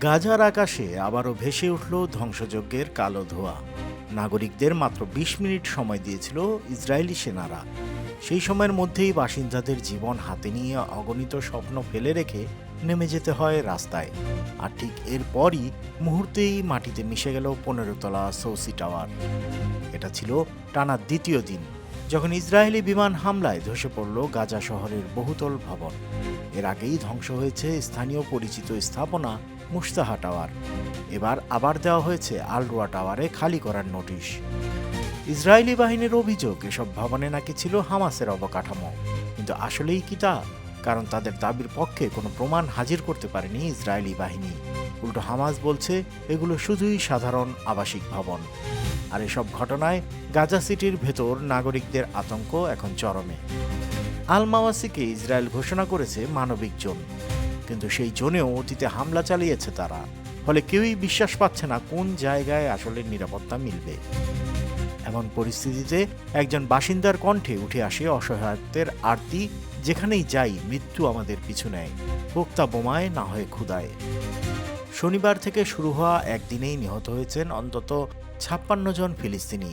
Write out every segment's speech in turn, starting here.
গাজার আকাশে আবারও ভেসে উঠল ধ্বংসযজ্ঞের কালো ধোঁয়া। নাগরিকদের মাত্র ২০ মিনিট সময় দিয়েছিল ইসরায়েলি সেনারা। সেই সময়ের মধ্যেই বাসিন্দাদের জীবন হাতে নিয়ে অগণিত স্বপ্ন ফেলে রেখে নেমে যেতে হয় রাস্তায়। আর ঠিক এরপরই মুহূর্তেই মাটিতে মিশে গেল ১৫ তলা সৌসি টাওয়ার। এটা ছিল টানা দ্বিতীয় দিন যখন ইসরায়েলি বিমান হামলায় ধসে পড়ল গাজা শহরের বহুতল ভবন। এর আগেই ধ্বংস হয়েছে স্থানীয় পরিচিত স্থাপনা মুস্তাহা টাওয়ার। এবার আবার দেওয়া হয়েছে আল রুয়া টাওয়ারে খালি করার নোটিশ। ইসরায়েলি বাহিনীর অভিযোগ এসব ভবনে নাকি ছিল হামাসের অবকাঠামো, কিন্তু আসলেই কি তা? কারণ তাদের দাবির পক্ষে কোনো প্রমাণ হাজির করতে পারেনি ইসরায়েলি বাহিনী। উল্টো হামাস বলছে এগুলো শুধুই সাধারণ আবাসিক ভবন। আর এসব ঘটনায় গাজা সিটির ভেতর নাগরিকদের আতঙ্ক এখন চরমে। আল মাওয়াসিকে ইসরায়েল ঘোষণা করেছে মানবিক জোন, কিন্তু সেই জোনেও অতীতে হামলা চালিয়েছে তারা। ফলে কেউই বিশ্বাস পাচ্ছে না কোন জায়গায় আসলে নিরাপত্তা মিলবে। এমন পরিস্থিতিতে একজন বাসিন্দার কণ্ঠে উঠে আসে অসহায়ত্বের আরতি, যেখানেই যাই মৃত্যু আমাদের পিছু নেয়, হোক তা বোমায় না হয় ক্ষুধায়। শনিবার থেকে শুরু হওয়া একদিনেই নিহত হয়েছেন অন্তত ৫৬ জন ফিলিস্তিনি।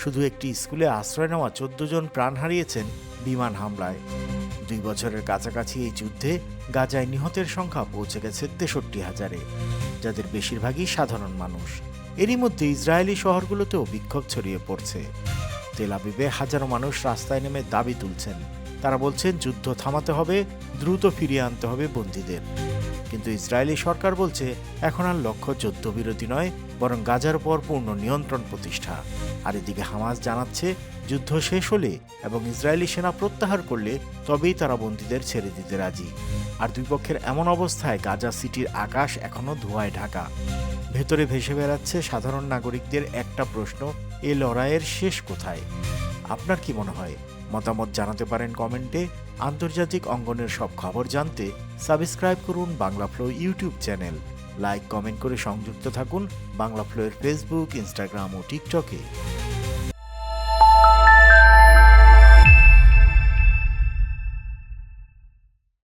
শুধু একটি স্কুলে আশ্রয় নেওয়া ১৪ জন প্রাণ হারিয়েছেন বিমান হামলায়। ২ বছরের কাছাকাছি এই যুদ্ধে গাজায় নিহতের সংখ্যা পৌঁছে গেছে ৬৩,০০০-এ, যাদের বেশিরভাগই সাধারণ মানুষ। এরই মধ্যে ইসরায়েলি শহরগুলোতেও বিক্ষোভ ছড়িয়ে পড়ছে। তেল আবিবে হাজারো মানুষ রাস্তায় নেমে দাবি তুলছেন। তারা বলছেন যুদ্ধ থামাতে হবে, দ্রুত ফিরিয়ে আনতে হবে বন্দীদের। কিন্তু ইসরায়েলি সরকার বলছে এখন আর লক্ষ্য যুদ্ধবিরতি নয়, বরং গাজার উপর পূর্ণ নিয়ন্ত্রণ প্রতিষ্ঠা। আর এদিকে হামাস জানাচ্ছে যুদ্ধ শেষ হলে এবং ইসরায়েলি সেনা প্রত্যাহার করলে তবেই তারা বন্দীদের ছেড়ে দিতে রাজি। আর দুই পক্ষের এমন অবস্থায় গাজা সিটির আকাশ এখনো ধোঁয়ায় ঢাকা। ভেতরে ভেসে বেড়াচ্ছে সাধারণ নাগরিকদের একটা প্রশ্ন, এ লড়াইয়ের শেষ কোথায়? আপনার কি মনে হয়? মতামত জানাতে পারেন কমেন্টে। আন্তর্জাতিক অঙ্গনের সব খবর জানতে সাবস্ক্রাইব করুন Bangla flow YouTube channel. Like comment করে সংযুক্ত থাকুন বাংলা ফ্লো এর ফেসবুক, ইনস্টাগ্রাম ও টিকটকে।